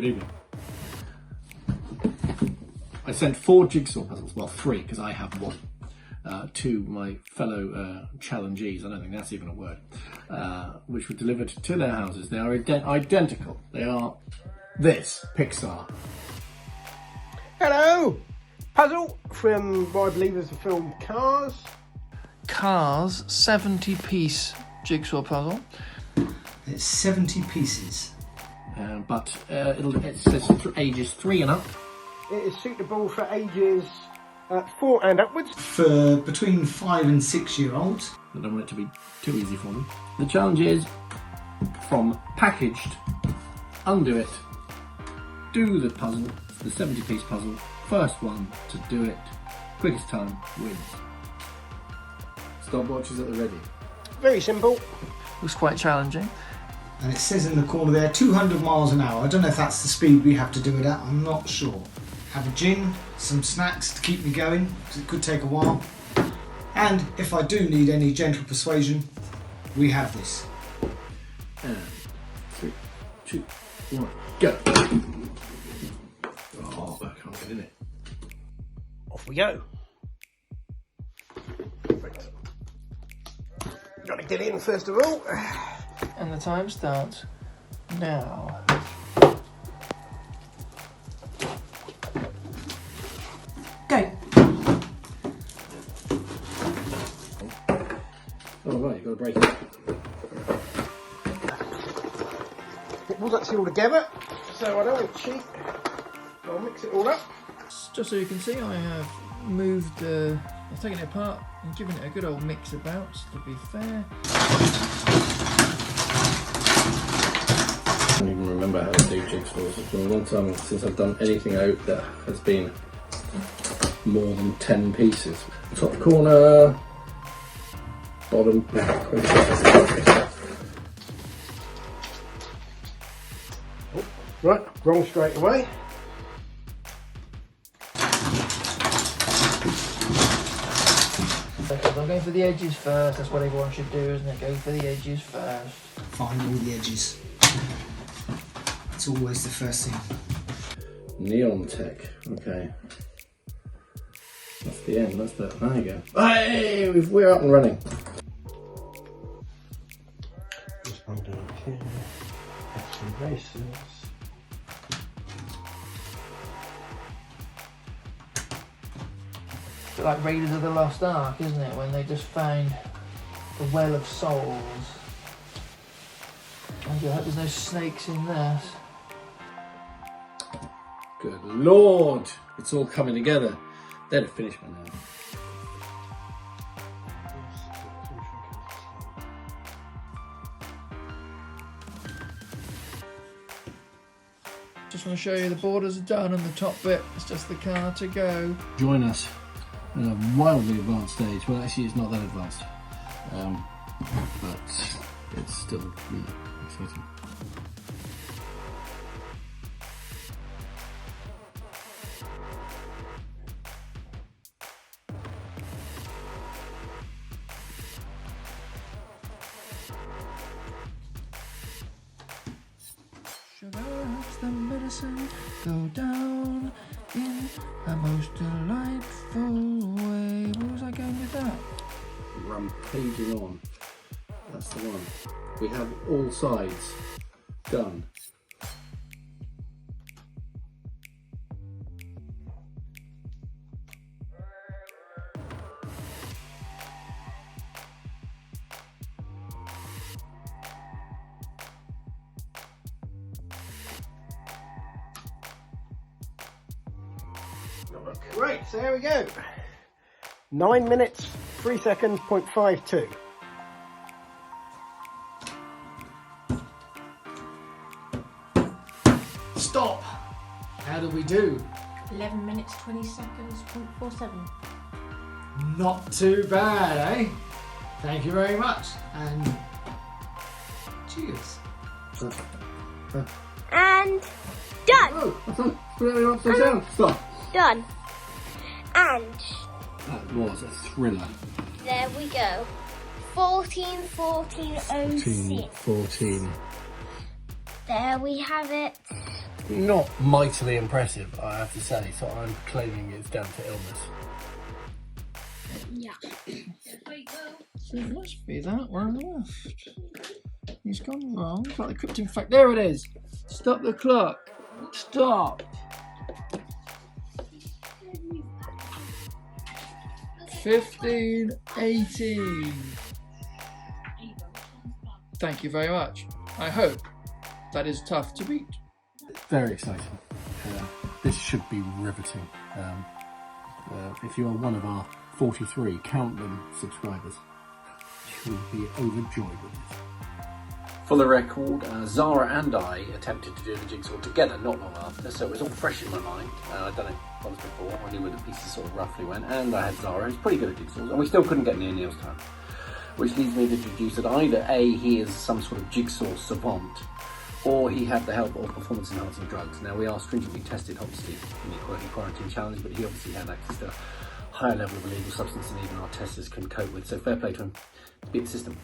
Good evening. I sent 4 jigsaw puzzles, well 3 because I have 1, to my fellow challengees, I don't think that's even a word, which were delivered to their houses. They are identical. They are this, Pixar. Hello! Puzzle from what I believe is the film Cars. Cars 70-piece jigsaw puzzle. It's 70 pieces. But it says ages 3 and up. It is suitable for ages 4 and upwards. For between 5 and 6 year olds. I don't want it to be too easy for them. The challenge is from packaged, undo it, do the puzzle, the 70-piece puzzle, first one to do it, quickest time wins. Stopwatch is at the ready. Very simple. Looks quite challenging. And it says in the corner there 200 miles an hour. I don't know if that's the speed we have to do it at, I'm not sure. Have a gin, some snacks to keep me going, because it could take a while. And if I do need any gentle persuasion, we have this. And 3, 2, 1, go! Oh, I can't get in it. Off we go. Right. Gotta get in first of all. And the time starts now. Go! Oh right, you've got to break it. It was actually all together, so I don't want to cheat. I'll mix it all up. Just so you can see, I have moved, I've taken it apart and given it a good old mix about, to be fair. I don't even remember how to do jigsaws. It's been a long time since I've done anything out that has been more than 10 pieces. Top corner, bottom. Right, wrong straight away. I'm going for the edges first, that's what everyone should do, isn't it? Go for the edges first. Find all the edges. That's always the first thing. Neon tech, okay. That's the end, that's the, there you go. Hey, we're up and running. Just undo it here. Add some braces. It's a bit like Raiders of the Lost Ark, isn't it? When they just found the Well of Souls. And I hope there's no snakes in this. Good Lord, it's all coming together. They'd have finished by now. Just want to show you the borders are done and the top bit, it's just the car to go. Join us at a wildly advanced stage. Well, actually, it's not that advanced, but it's still really exciting. Sugar helps the medicine go down in a most delightful way. Where was I going with that? Rampaging on. That's the one. We have all sides done. Right, so there we go. 9 minutes, 3 seconds, 0.52. Stop! How do we do? 11 minutes, 20 seconds, 0.47. Not too bad, eh? Thank you very much. And cheers. And done. Oh, I thought really upside down. Stop. Done. And That was a thriller. there we go. 14:14:06. 14. There we have it. not mightily impressive, I have to say, so I'm claiming it's down to illness. Yeah. So it must be that one left. He's gone wrong. It's like the cryptic fact. There it is. Stop the clock. Stop. 15:18. Thank you very much. I hope that is tough to beat. Very exciting. This should be riveting. If you are one of our 43, count them, subscribers, you will be overjoyed with this. For the record, Zara and I attempted to do the jigsaw together not long after, so it was all fresh in my mind. I'd done it once before, I knew where the pieces sort of roughly went, and I had Zara, who's pretty good at jigsaws, and we still couldn't get near Neil's time. Which leads me to deduce that either A, he is some sort of jigsaw savant, or he had the help of performance-enhancing drugs. Now, we are stringently tested, obviously, in the Quirky Quarantine Challenge, but he obviously had access to a higher level of illegal substance than even our testers can cope with, so fair play to him. Beat the system.